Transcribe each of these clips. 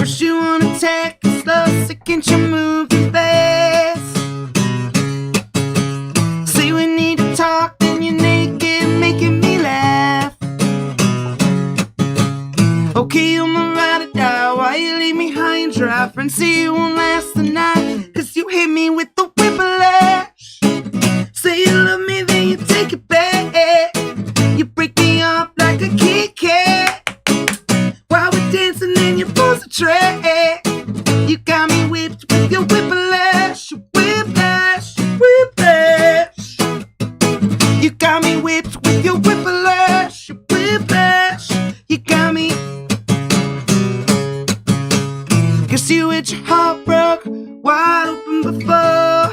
First you wanna take it slow, second you move fast. Say we need to talk, then you're naked, making me laugh. Okay, I'm a ride or die, why you leave me high and dry? Friends say you won't last the night, cause you hit me with the whiplash. Say you love me, then you take it back. You break me up like a Kit Kat. While we're dancing, then you pose a track. You got me whipped with your whiplash, whiplash, whiplash. You got me whipped with your whiplash, whiplash. You got me. Guess you hit your heart broke wide open before.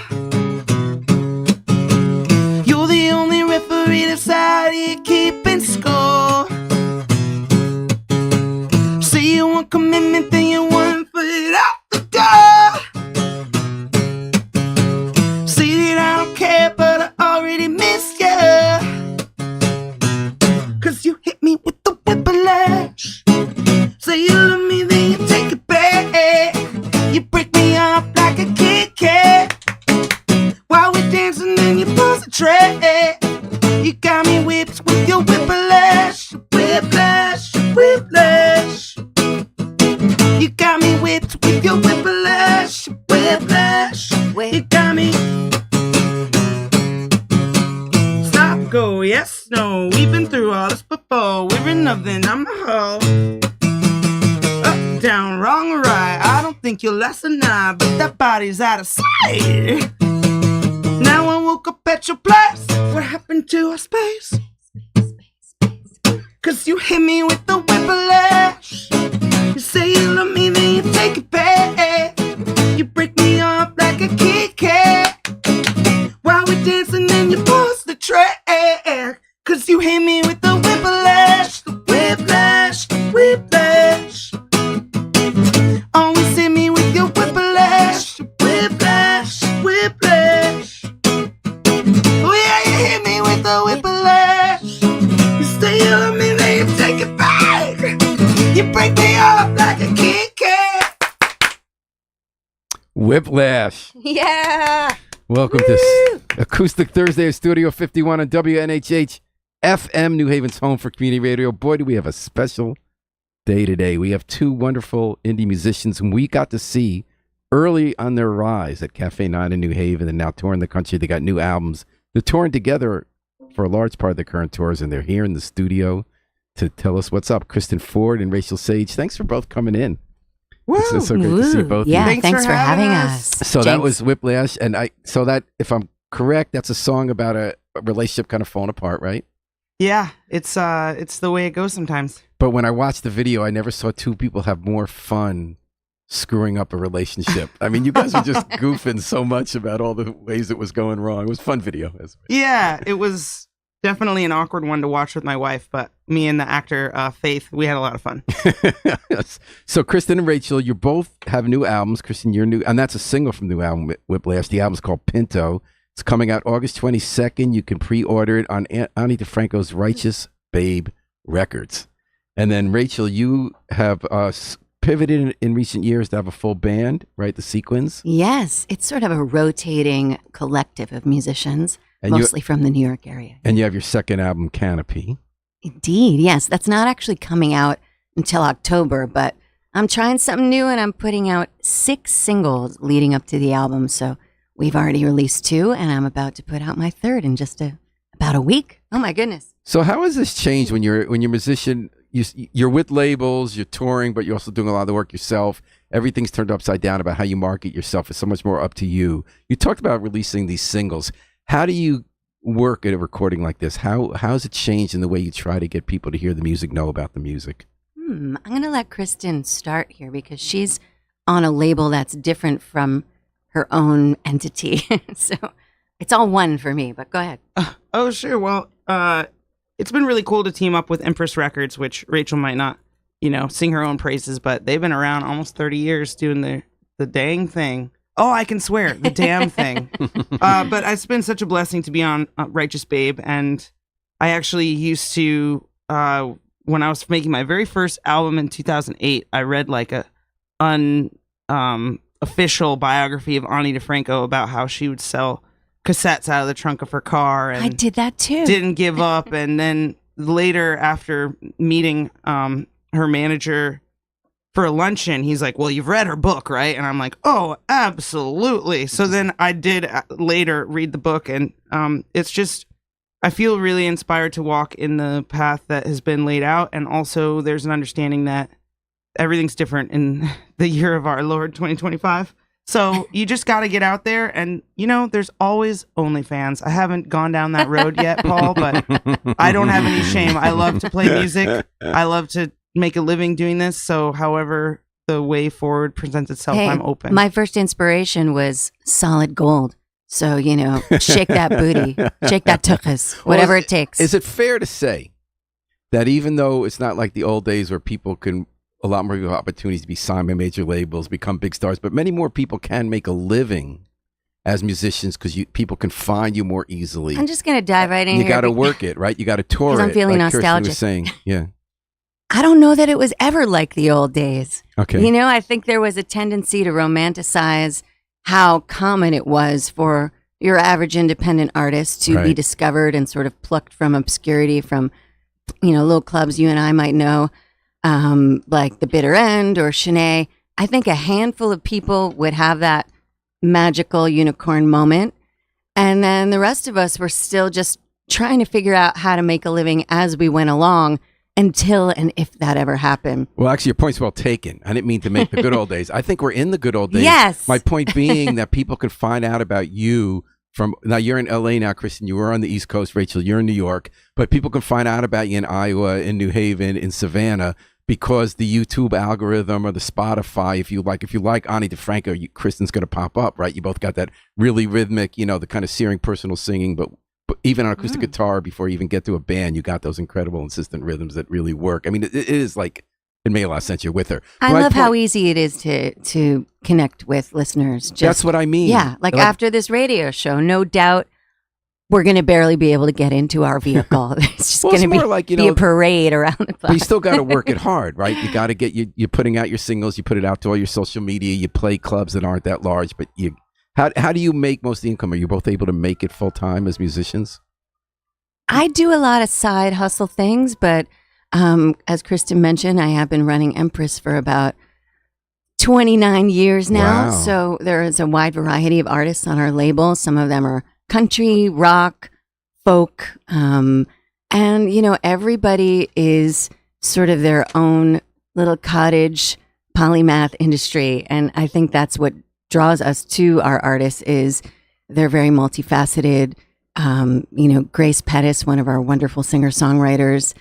You're the only referee that's out here keeping score. Say you want commitment, then you want foot out the door. Say that I don't care, but I already miss you. Cause you hit me with the whiplash. Say you love me, then you take it back. You break me up like a Kit Kat. While we're dancing, then you pose a track. You got me whipped with your whiplash, whiplash, whiplash. You got me whipped with your whiplash, whiplash. You got me. Stop, go, yes, no. We've been through all this before. We're in nothing, I'm a hoe. Up, down, wrong or right. I don't think you'll last a night, but that body's out of sight. Now I woke up at your place. What happened to our space? Cause you hit me with the whiplash. You say you love me, then you take it back. You break me up like a Kit Kat. While we're dancing, then you pause the track. Cause you hit me with the whiplash, the whiplash, the whiplash. Always hit me with your whiplash, whiplash, whiplash. Oh yeah, you hit me with the whiplash. You say you love me, then you take it back. You break me up like a Kit Kat. Whiplash. Yeah. Welcome to Acoustic Thursday of Studio 51 on WNHH FM, New Haven's home for community radio. Boy, do we have a special day today. We have two wonderful indie musicians whom we got to see early on their rise at Cafe 9 in New Haven and now touring the country. They got new albums. They're touring together for a large part of their current tours, and they're here in the studio to tell us what's up. Kristen Ford and Rachael Sage, thanks for both coming in. It's so great to see both of you. Yeah, thanks for having us. So that was Whiplash, and so that, if I'm correct, that's a song about a relationship kind of falling apart, right? Yeah, it's the way it goes sometimes. But when I watched the video, I never saw two people have more fun screwing up a relationship. I mean, you guys were just goofing so much about all the ways it was going wrong. It was a fun video. Yeah, it was definitely an awkward one to watch with my wife, but me and the actor, Faith, we had a lot of fun. Yes. So Kristen and Rachael, you both have new albums. Kristen, you're new, and that's a single from the new album, Whiplash. The album's called Pinto. It's coming out August 22nd. You can pre-order it on Ani DeFranco's Righteous Babe Records. And then Rachael, you have pivoted in recent years to have a full band, right? The Sequins. Yes, it's sort of a rotating collective of musicians, and mostly from the New York area. And you have your second album, Canopy. Indeed, yes. That's not actually coming out until October, but I'm trying something new, and I'm putting out 6 singles leading up to the album. So we've already released 2, and I'm about to put out my 3rd in just about a week. Oh my goodness! So how has this changed when you're a musician? You're with labels, you're touring, but you're also doing a lot of the work yourself. Everything's turned upside down about how you market yourself. It's so much more up to you. You talked about releasing these singles. How do you work at a recording like this? How's it changed in the way you try to get people to hear the music, know about the music? I'm going to let Kristen start here because she's on a label that's different from her own entity. So it's all one for me, but go ahead. Oh, sure. Well, it's been really cool to team up with Empress Records, which Rachael might not, sing her own praises, but they've been around almost 30 years doing the dang thing. Oh, I can swear, the damn thing. But it's been such a blessing to be on Righteous Babe, and I actually used to, when I was making my very first album in 2008, I read like a official biography of Ani DeFranco about how she would sell cassettes out of the trunk of her car. And I did that too. Didn't give up. And then later, after meeting her manager for a luncheon, he's like, well, you've read her book, right? And I'm like, oh, absolutely. So then I did later read the book, and it's just, I feel really inspired to walk in the path that has been laid out. And also there's an understanding that everything's different in the year of our Lord 2025. So you just got to get out there, and there's always OnlyFans. I haven't gone down that road yet, Paul, but I don't have any shame. I love to play music. I love to make a living doing this. So however the way forward presents itself, I'm open. My first inspiration was Solid Gold. So, shake that booty, shake that tuchus, whatever it takes. Is it fair to say that even though it's not like the old days where people can a lot more opportunities to be signed by major labels, become big stars, but many more people can make a living as musicians because people can find you more easily. I'm just going to dive right in you here. You got to work it, right? You got to tour it. I'm feeling like nostalgic. Kirsten was saying. Yeah. I don't know that it was ever like the old days. Okay. I think there was a tendency to romanticize how common it was for your average independent artist to be discovered and sort of plucked from obscurity from, little clubs you and I might know. Like the Bitter End or Shanae. I think a handful of people would have that magical unicorn moment. And then the rest of us were still just trying to figure out how to make a living as we went along until and if that ever happened. Well, actually, your point's well taken. I didn't mean to make the good old days. I think we're in the good old days. Yes. My point being that people can find out about you now you're in LA now, Kristen. You were on the East Coast, Rachel. You're in New York. But people can find out about you in Iowa, in New Haven, in Savannah, because the YouTube algorithm or the Spotify, if you like Ani DeFranco, Kristen's going to pop up, right? You both got that really rhythmic, the kind of searing personal singing, but even on acoustic guitar, before you even get to a band, you got those incredible insistent rhythms that really work. I mean, it is like, it made a lot of sense. You're with her. I love how easy it is to connect with listeners. That's what I mean. Yeah, like after this radio show, no doubt we're going to barely be able to get into our vehicle. It's just going to be a parade around the place. But you still got to work it hard, right? You got to get you're putting out your singles, you put it out to all your social media, you play clubs that aren't that large, but how do you make most of the income? Are you both able to make it full time as musicians? I do a lot of side hustle things, but as Kristen mentioned, I have been running Empress for about 29 years now. Wow. So there is a wide variety of artists on our label. Some of them are country, rock, folk, and everybody is sort of their own little cottage polymath industry, and I think that's what draws us to our artists is they're very multifaceted. Grace Pettis, one of our wonderful singer-songwriters,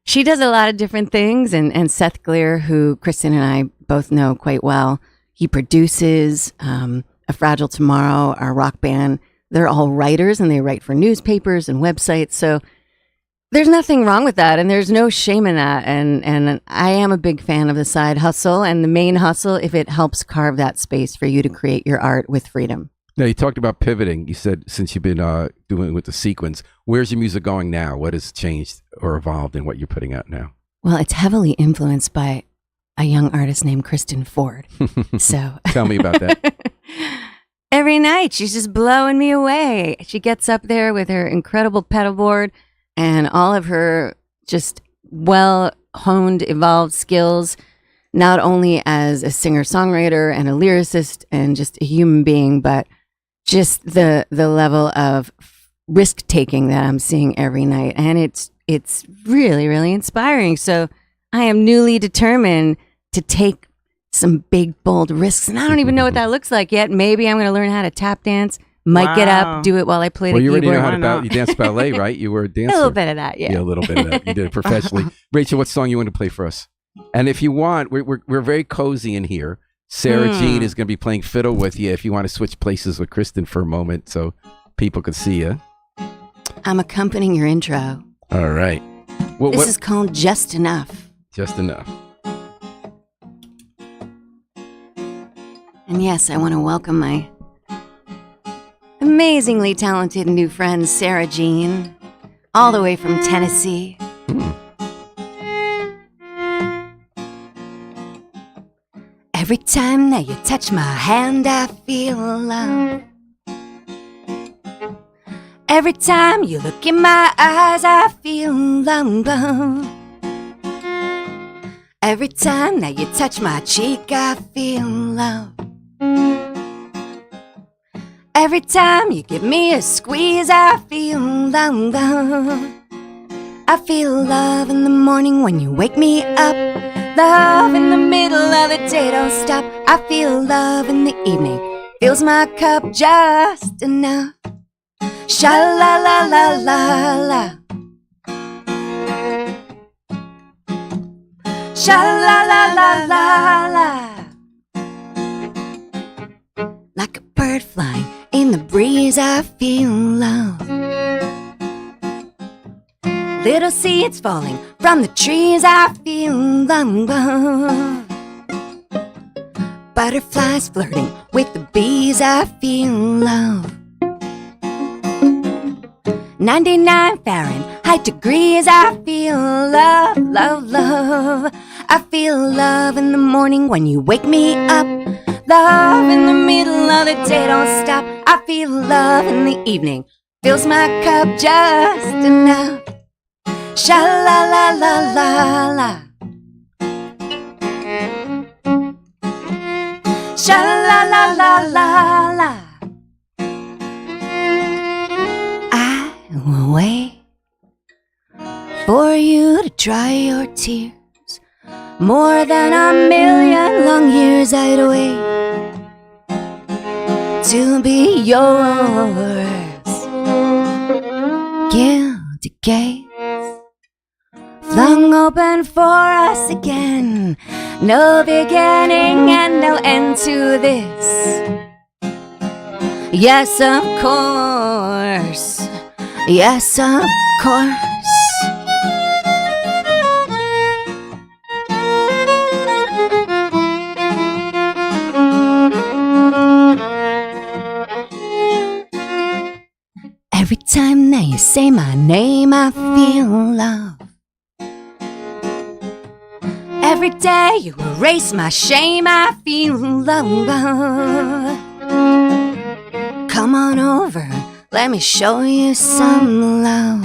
she does a lot of different things, and Seth Glear, who Kristen and I both know quite well, he produces A Fragile Tomorrow, our rock band. They're all writers, and they write for newspapers and websites. So there's nothing wrong with that, and there's no shame in that. And I am a big fan of the side hustle and the main hustle if it helps carve that space for you to create your art with freedom. Now, you talked about pivoting. You said since you've been doing it with the sequence, where's your music going now? What has changed or evolved in what you're putting out now? Well, it's heavily influenced by a young artist named Kristen Ford. So tell me about that. Every night, she's just blowing me away. She gets up there with her incredible pedal board and all of her just well-honed, evolved skills, not only as a singer-songwriter and a lyricist and just a human being, but just the level of risk-taking that I'm seeing every night. And it's really, really inspiring. So I am newly determined to take some big, bold risks. And I don't even know what that looks like yet. Maybe I'm going to learn how to tap dance, might get up, do it while I play the keyboard. Well, you already know how to you dance ballet, right? You were a dancer. A little bit of that, yeah. Yeah, a little bit of that. You did it professionally. Rachel, what song you want to play for us? And if you want, we're very cozy in here. Sarah Jean is going to be playing fiddle with you if you want to switch places with Kristen for a moment so people can see you. I'm accompanying your intro. All right. This is called Just Enough. Just Enough. And yes, I want to welcome my amazingly talented new friend, Sarah Jean, all the way from Tennessee. Every time that you touch my hand, I feel love. Every time you look in my eyes, I feel love. Every time that you touch my cheek, I feel love. Every time you give me a squeeze, I feel love. I feel love in the morning when you wake me up. Love in the middle of the day, don't stop. I feel love in the evening, fills my cup just enough. Sha-la-la-la-la-la. Sha-la-la-la-la-la. Like a bird flying in the breeze, I feel love. Little seeds falling from the trees, I feel love. Butterflies flirting with the bees, I feel love. 99 Fahrenheit degrees, I feel love, love, love. I feel love in the morning when you wake me up. Love in the middle of the day, don't stop. I feel love in the evening, fills my cup just enough. Sha-la-la-la-la-la. Sha-la-la-la-la-la. I will wait for you to dry your tears. More than a million long years I'd wait to be yours. Guilty gates flung open for us again. No beginning and no end to this. Yes, of course. Yes, of course. Every time that you say my name, I feel love. Every day you erase my shame, I feel love. Come on over, let me show you some love.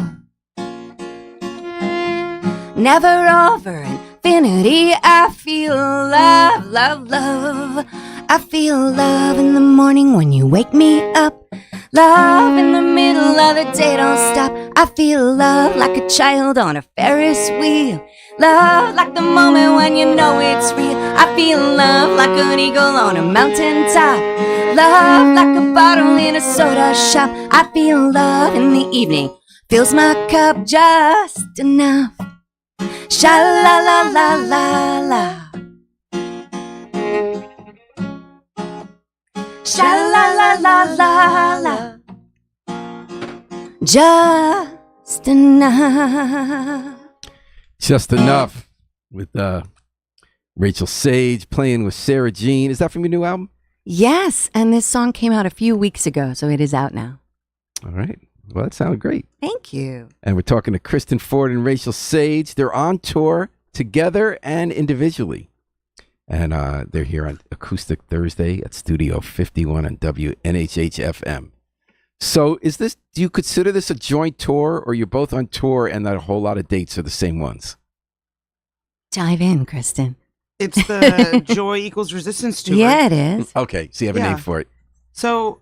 Never over infinity, I feel love, love, love. I feel love in the morning when you wake me up. Love in the middle of the day, don't stop. I feel love like a child on a Ferris wheel. Love like the moment when you know it's real. I feel love like an eagle on a mountaintop. Love like a bottle in a soda shop. I feel love in the evening, fills my cup just enough. Sha-la-la-la-la-la. Sha-la-la-la-la-la. Just enough. Just Enough with Rachael Sage playing with Sarah Jean. Is that from your new album? Yes, and this song came out a few weeks ago, so it is out now. All right. Well, that sounded great. Thank you. And we're talking to Kristen Ford and Rachael Sage. They're on tour together and individually. And they're here on Acoustic Thursday at Studio 51 on WNHH-FM. So do you consider this a joint tour, or you're both on tour and that a whole lot of dates are the same ones? Dive in, Kristen. It's the Joy Equals Resistance tour. Yeah, it is. Okay, so you have a name for it. So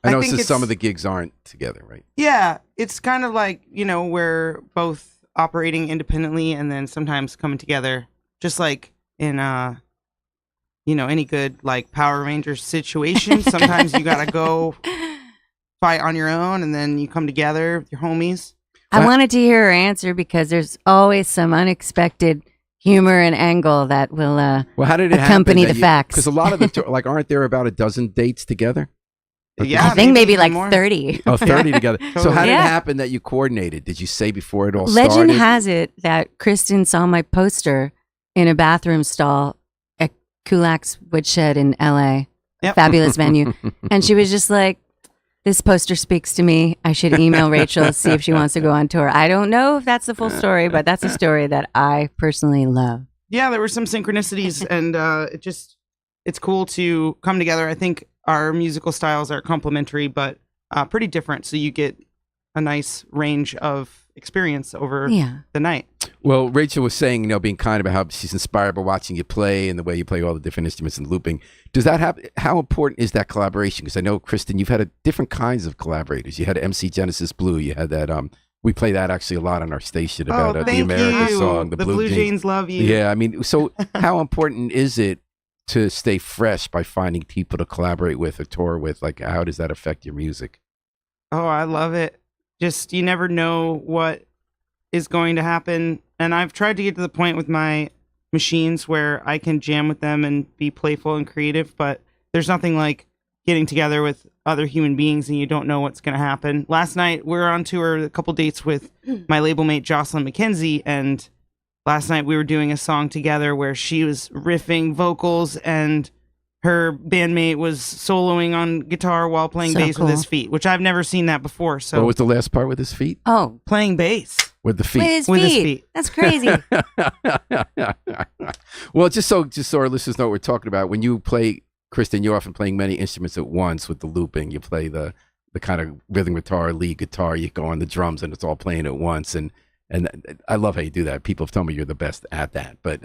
I know think some of the gigs aren't together, right? Yeah, it's kind of like, we're both operating independently and then sometimes coming together, just like in any good like Power Rangers situation. Sometimes you gotta go fight on your own and then you come together with your homies. I wanted to hear her answer because there's always some unexpected humor and angle that will how did it accompany the facts. Because a lot of the aren't there about a dozen dates together? Yeah, I think maybe like more. 30. Oh, 30 together. So how did it Yeah. happen that you coordinated? Did you say before it all started? Legend has it that Kristen saw my poster in a bathroom stall at Kulak's Woodshed in LA. Yep. Fabulous venue. And she was just like, this poster speaks to me. I should email Rachael, see if she wants to go on tour. I don't know if that's the full story, but that's a story that I personally love. Yeah, there were some synchronicities and it just it's cool to come together. I think our musical styles are complementary, but pretty different. So you get a nice range of experience over the night. Well, Rachel was saying, being kind about how she's inspired by watching you play and the way you play all the different instruments and looping. Does that have, how important is that collaboration? Because I know, Kristen, you've had different kinds of collaborators. You had MC Genesis Blue. You had that, we play that actually a lot on our station about the American song, the Blue Jays love you. Yeah, I mean, so how important is it to stay fresh by finding people to collaborate with or tour with? Like, how does that affect your music? Oh, I love it. Just, you never know what is going to happen. And I've tried to get to the point with my machines where I can jam with them and be playful and creative, but there's nothing like getting together with other human beings and you don't know what's going to happen. Last night, we were on tour, a couple dates with my label mate, Jocelyn McKenzie, and last night we were doing a song together where she was riffing vocals and her bandmate was soloing on guitar while playing bass with his feet, which I've never seen that before. So what was the last part with his feet? Oh, playing bass. With the feet. With his feet. That's crazy. Well, just so our listeners know what we're talking about, when you play, Kristen, you're often playing many instruments at once with the looping. You play the kind of rhythm guitar, lead guitar, you go on the drums, and it's all playing at once. And I love how you do that. People have told me you're the best at that. But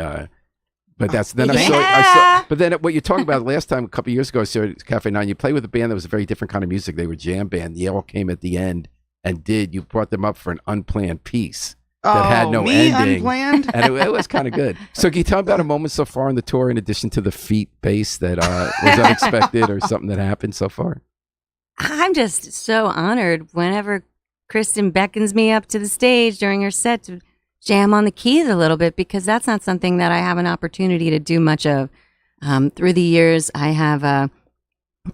that's then I saw. But then what you're talking about last time, a couple of years ago, so Cafe 9, you played with a band that was a very different kind of music. They were jam band. They all came at the end and you brought them up for an unplanned piece that had no ending. Unplanned? And it was kind of good. So can you tell me about a moment so far on the tour, in addition to the feet bass, that was unexpected or something that happened so far? I'm just so honored whenever Kristen beckons me up to the stage during her set to jam on the keys a little bit, because that's not something that I have an opportunity to do much of. Through the years, I have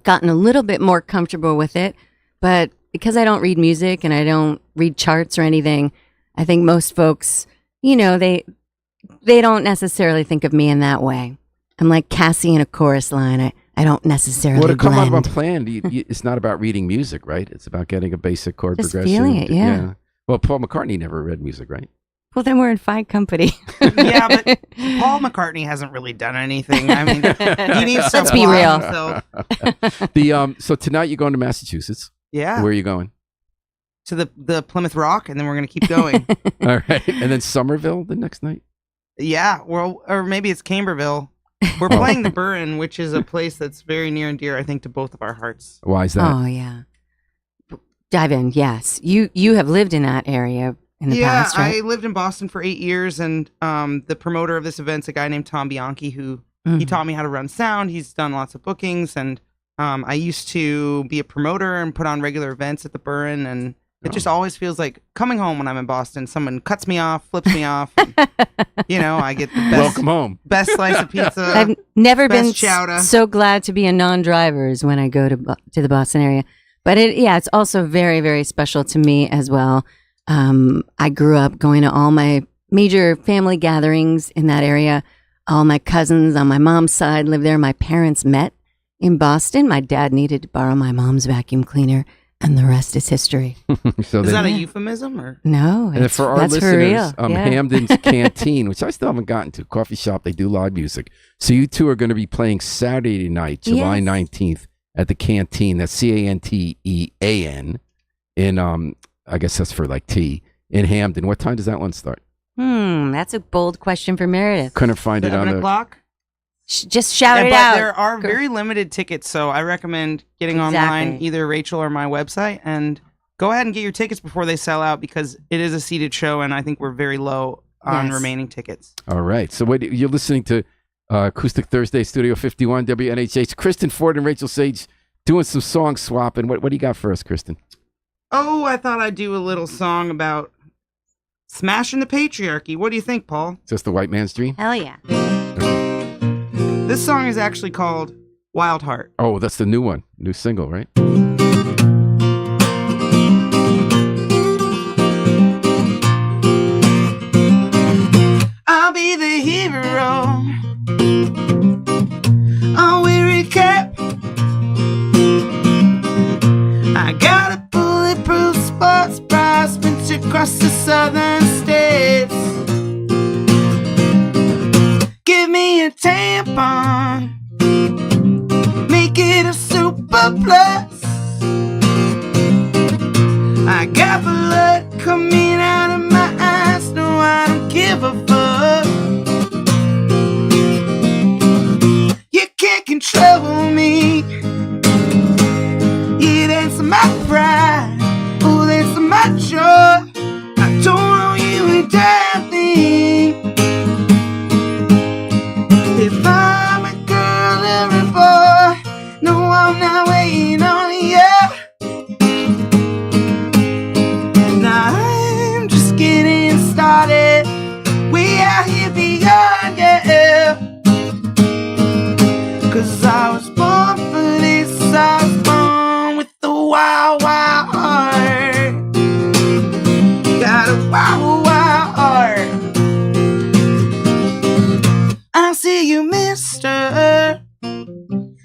gotten a little bit more comfortable with it, but because I don't read music and I don't read charts or anything, I think most folks, they don't necessarily think of me in that way. I'm like Cassie in a chorus line. I don't necessarily Well, to come blend. out unplanned, it's not about reading music, right? It's about getting a basic chord Just progression. feeling it, yeah. Well, Paul McCartney never read music, right? Well, then we're in fine company. Yeah, but Paul McCartney hasn't really done anything. I mean, he needs to Let's be real. himself. So tonight you're going to Massachusetts. Yeah. Where are you going? To the Plymouth Rock, and then we're going to keep going. All right. And then Somerville the next night? Yeah, or maybe it's Camberville. We're playing the Burren, which is a place that's very near and dear, I think, to both of our hearts. Why is that? Oh, yeah. Dive in, yes. You have lived in that area in the past, right? I lived in Boston for 8 years, and the promoter of this event's a guy named Tom Bianchi, who he taught me how to run sound. He's done lots of bookings, and I used to be a promoter and put on regular events at the Burren, and it just always feels like coming home when I'm in Boston. Someone cuts me off, flips me off. And, I get the best, welcome home, best slice of pizza. I've never been chowder. so glad to be a non-driver as when I go to the Boston area. But it's also very, very special to me as well. I grew up going to all my major family gatherings in that area. All my cousins on my mom's side lived there. My parents met in Boston. My dad needed to borrow my mom's vacuum cleaner, and the rest is history. So is that a euphemism? Or? No, and for our that's listeners, for real. Hamden's Canteen, which I still haven't gotten to, coffee shop, they do live music. So you two are going to be playing Saturday night, July 19th, at the Canteen. That's Cantean in, I guess that's for like tea, in Hamden. What time does that one start? That's a bold question for Meredith. Couldn't find it on 7 the... o'clock? Just shout it but out. There are very limited tickets, so I recommend getting online, either Rachael or my website, and go ahead and get your tickets before they sell out, because it is a seated show, and I think we're very low on remaining tickets. All right. So you're listening to Acoustic Thursday, Studio 51, WNHH. Kristen Ford and Rachael Sage doing some song swapping. What do you got for us, Kristen? Oh, I thought I'd do a little song about smashing the patriarchy. What do you think, Paul? Just the white man's dream? Hell yeah. This song is actually called Wild Heart. Oh, that's the new one. New single, right? I'll be the hero. A weary cap. I got a bulletproof sports bra, sprints across the southern states. Give me a tampon. plus. I got blood coming out of my eyes. No, I don't give a fuck. You can't control me. Yeah, that's my pride. Oh, that's my joy. I don't owe you a damn thing. If I'm a girl or a boy, no, I'm not waiting on you. Now I'm just getting started. We out here beyond, yeah. 'Cause I was born for this. I was born with the wild, wild heart. Got a wild, wild heart. I see you, mister.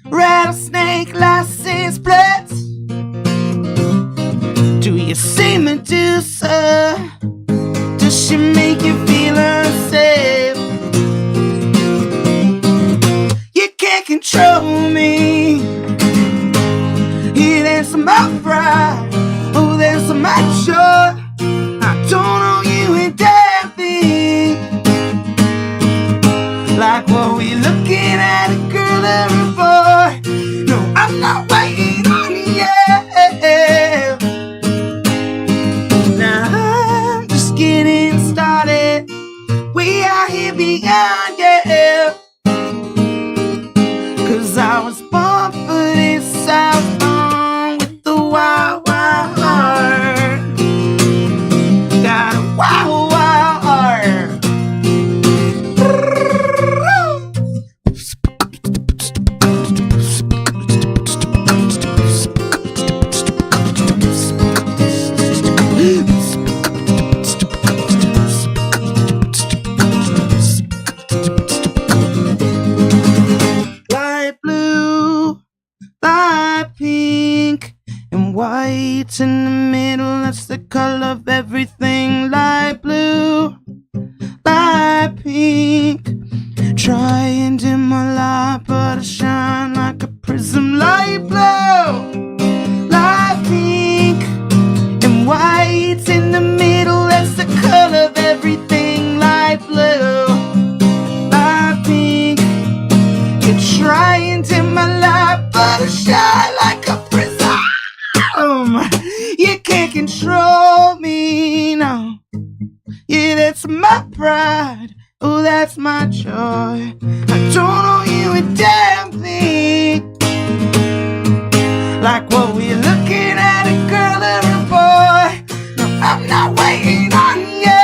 Rattlesnake license plates. Do you see Medusa? Does she make you feel unsafe? You can't control me. Yeah, that's my pride. Oh, that's my joy. I don't owe you a damn thing. Like what we looking at, a girl or a boy. No, I'm not waiting on you. Now I'm just getting started. We are here beyond, yeah. 'Cause I was born for this. I was born with the wild, wild heart. Got a wild, wild heart. Light blue, light pink, and white in the middle. That's the color of everything. Light blue, light pink. Try and dim my light, but I shine like a prism. Light blue, light pink, and white in the middle. That's the color of everything. Light blue, light pink. You try and dim my light, but I shine like a prism. You can't control me, no. Yeah, that's my pride. Oh, that's my joy. I don't owe you a damn thing. Like what we're looking at, a girl or a boy. No, I'm not waiting on you.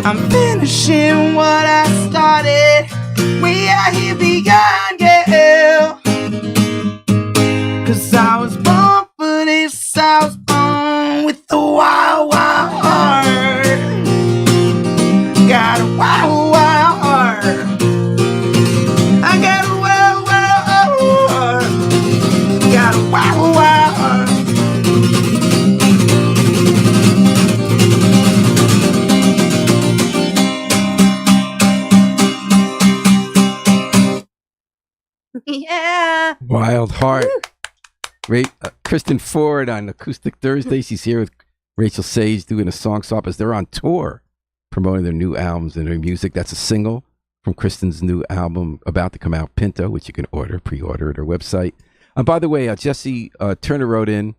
I'm finishing what I started. We are here beyond, yeah. 'Cause I was born for this. I was born with the wild, wild heart. Got a wild, wild heart. I got a wild, wild heart. Got a wild, wild heart. Yeah. Wild Heart. Kristen Ford on Acoustic Thursday. She's here with Rachael Sage doing a song swap as they're on tour promoting their new albums and their music. That's a single from Kristen's new album about to come out, Pinto, which you can pre-order at her website. By the way, Jesse Turner wrote in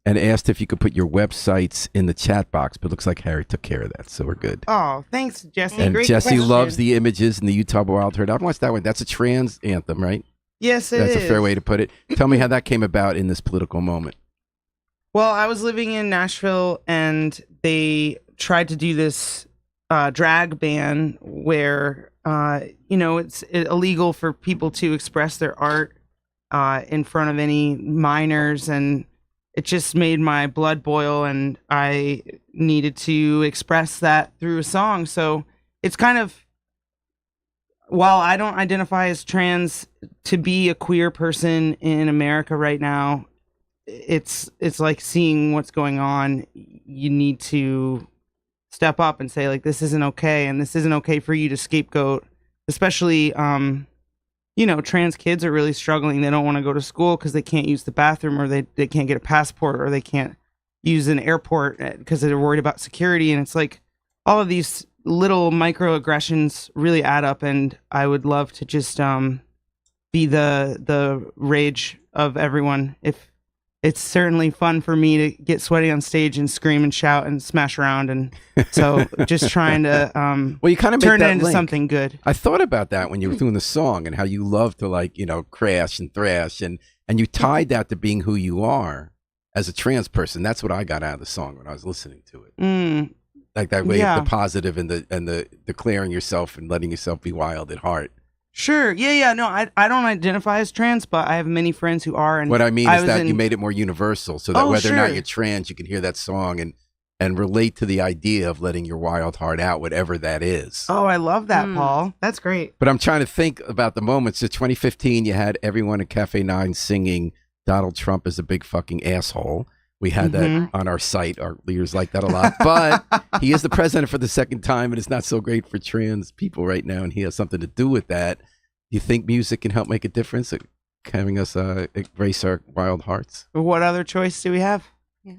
and asked if you could put your websites in the chat box, but it looks like Harry took care of that, so we're good. Oh, thanks, Jesse. And Great Jesse question. loves the images and the Utah Wild Herd. I've watched that one. That's a trans anthem, right? Yes, it That's is. a fair way to put it. Tell me how that came about in this political moment. Well, I was living in Nashville, and they tried to do this drag ban where, it's illegal for people to express their art in front of any minors, and it just made my blood boil, and I needed to express that through a song. So it's kind of, while I don't identify as trans, to be a queer person in America right now, it's like seeing what's going on. You need to step up and say, like, this isn't okay, and this isn't okay for you to scapegoat, especially trans kids are really struggling. They don't want to go to school because they can't use the bathroom, or they can't get a passport, or they can't use an airport because they're worried about security. And it's like all of these little microaggressions really add up, and I would love to just be the rage of everyone. If it's certainly fun for me to get sweaty on stage and scream and shout and smash around, and so just trying to well, you kind of turn it into something good. I thought about that when you were doing the song and how you love to crash and thrash, and you tied that to being who you are as a trans person. That's what I got out of the song when I was listening to it. Like that way of the positive and the declaring yourself and letting yourself be wild at heart. Sure. Yeah. No, I don't identify as trans, but I have many friends who are. And what I mean is that you made it more universal, so that whether or not you're trans, you can hear that song and relate to the idea of letting your wild heart out, whatever that is. Oh, I love that, Paul. That's great. But I'm trying to think about the moments. So 2015, you had everyone at Cafe 9 singing Donald Trump is a big fucking asshole. We had that on our site. Our leaders like that a lot. But he is the president for the second time, and it's not so great for trans people right now, and he has something to do with that. Do you think music can help make a difference at having us embrace our wild hearts? What other choice do we have? Yeah.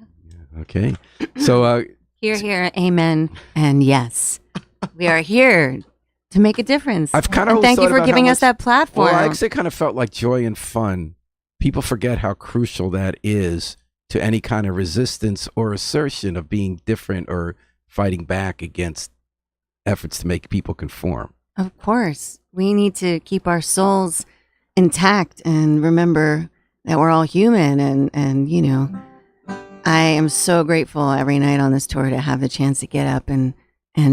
Okay. So here, amen, and yes. We are here to make a difference. I've kind of thank you for giving us that platform. Well, I actually kind of felt like joy and fun. People forget how crucial that is to any kind of resistance or assertion of being different or fighting back against efforts to make people conform. Of course. We need to keep our souls intact and remember that we're all human. And I am so grateful every night on this tour to have the chance to get up and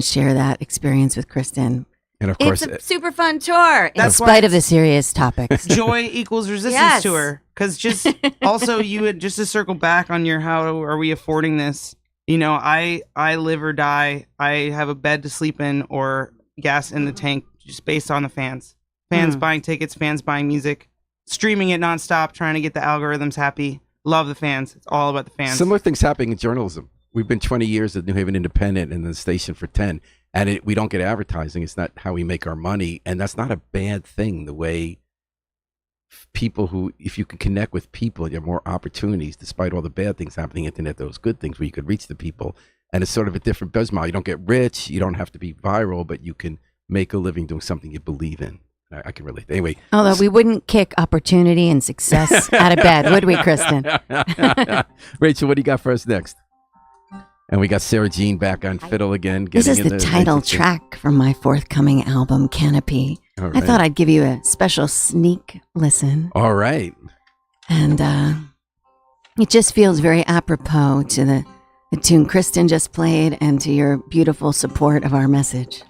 share that experience with Kristen. And of course, it's a super fun tour, in That's spite of the serious topics. Joy equals resistance tour. Because just also just to circle back on your how are we affording this? I live or die. I have a bed to sleep in or gas in the tank just based on the fans. Fans buying tickets, fans buying music, streaming it nonstop, trying to get the algorithms happy. Love the fans. It's all about the fans. Similar things happening in journalism. We've been 20 years at New Haven Independent and the station for 10. And we don't get advertising. It's not how we make our money. And that's not a bad thing. The way people if you can connect with people, you have more opportunities, despite all the bad things happening on the internet, those good things where you could reach the people. And it's sort of a different business model. You don't get rich. You don't have to be viral, but you can make a living doing something you believe in. I can relate. Anyway. Although we wouldn't kick opportunity and success out of bed, would we, Kristen? Rachel, what do you got for us next? And we got Sarah Jean back on fiddle again. This is the title track from my forthcoming album, Canopy. Right. I thought I'd give you a special sneak listen. All right. And it just feels very apropos to the tune Kristen just played and to your beautiful support of our message.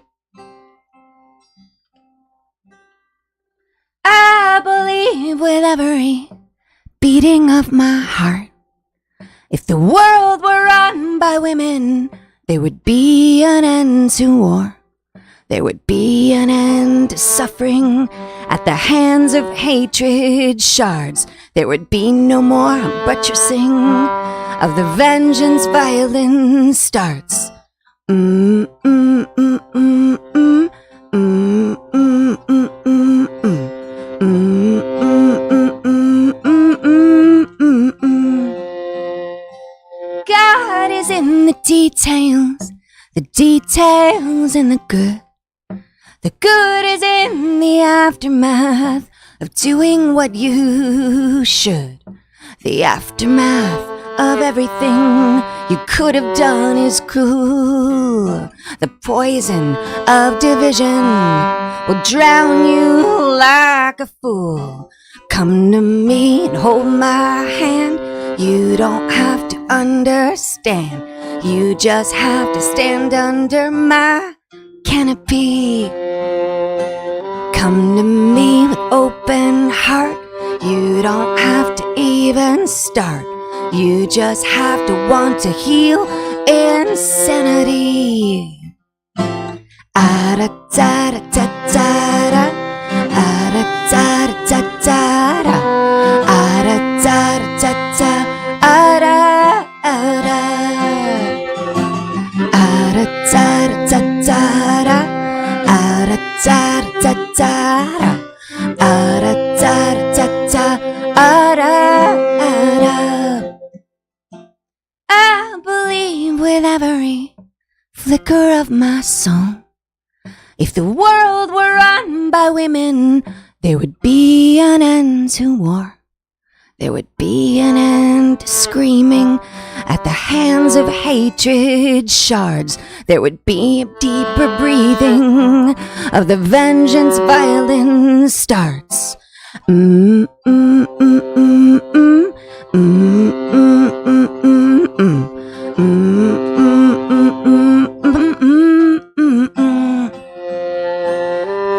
I believe with every beating of my heart, if the world were run by women, there would be an end to war. There would be an end to suffering at the hands of hatred shards. There would be no more buttressing of the vengeance violence starts. God is in the details in the good. The good is in the aftermath of doing what you should. The aftermath of everything you could have done is cruel. The poison of division will drown you like a fool. Come to me and hold my hand. You don't have to understand. You just have to stand under my canopy. Come to me with open heart. You don't have to even start. You just have to want to heal insanity. Ah-da-da-da-da-da-da. Ah-da-da-da-da-da-da. Ah-da-da-da-da-da. Ah-da-da-da. Ah-da-da-da-da-da. Ah-da-da-da-da-da. flicker of my song. If the world were run by women, there would be an end to war. There would be an end to screaming at the hands of hatred shards. There would be a deeper breathing of the vengeance violence starts.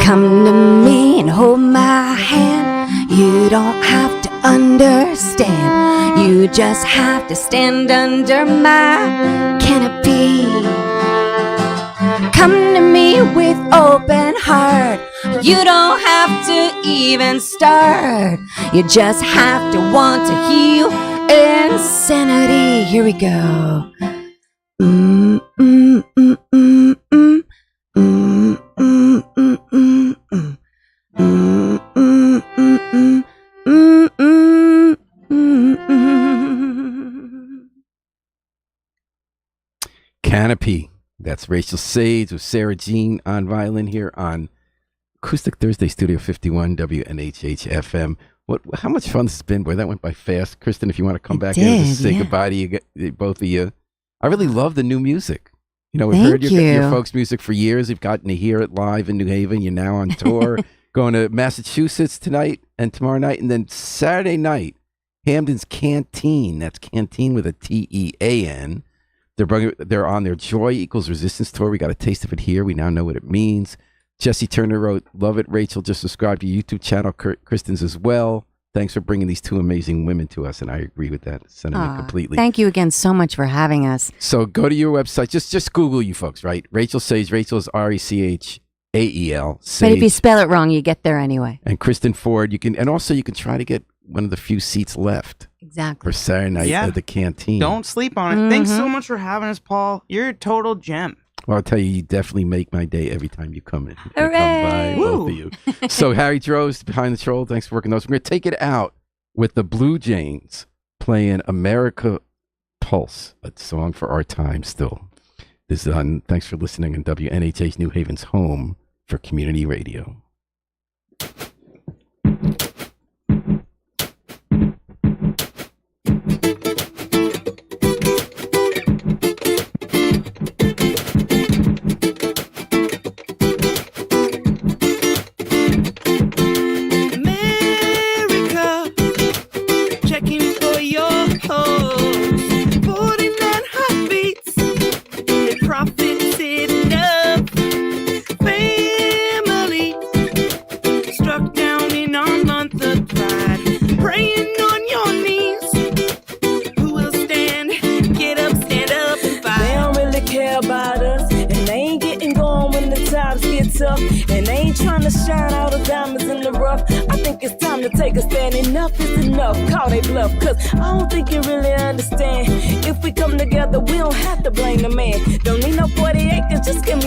Come to me and hold my hand. You don't have to understand. You just have to stand under my canopy. Come to me with open heart. You don't have to even start. You just have to want to heal insanity. Here we go. Canopy. That's Rachael Sage with Sarah Jean on violin here on Acoustic Thursday, Studio 51, WNHH FM. How much fun this has been, boy. That went by fast. Kristen, if you want to come back in and just say goodbye to you, both of you. I really love the new music. You know, we've heard your folks' music for years. You've gotten to hear it live in New Haven. You're now on tour, going to Massachusetts tonight and tomorrow night. And then Saturday night, Hamden's Canteen. That's Canteen with a T-E-A-N. They're on their Joy Equals Resistance tour. We got a taste of it here. We now know what it means. Jesse Turner wrote, "Love it, Rachael. Just subscribe to your YouTube channel, Kristen's as well. Thanks for bringing these two amazing women to us." And I agree with that sentiment completely. Thank you again so much for having us. So go to your website. Just Google you folks, right? Rachael Sage. Rachael is Rechael. Sage. But if you spell it wrong, you get there anyway. And Kristen Ford. You can try to get one of the few seats left. Exactly. For Saturday night at the Canteen. Don't sleep on it. Thanks so much for having us, Paul. You're a total gem. Well, I'll tell you, you definitely make my day every time you come in. Hooray! Come by, both of you. So Harry Droz, Behind the Troll, thanks for working those. We're going to take it out with the Blue Jays playing America Pulse, a song for our time still. This is on. Thanks for listening on WNHH New Haven's home for community radio. And they ain't trying to shine all the diamonds in the rough. I think it's time to take a stand. Enough is enough. Call they bluff, cause I don't think you really understand. If we come together, we don't have to blame the man. Don't need no 40 acres, just give me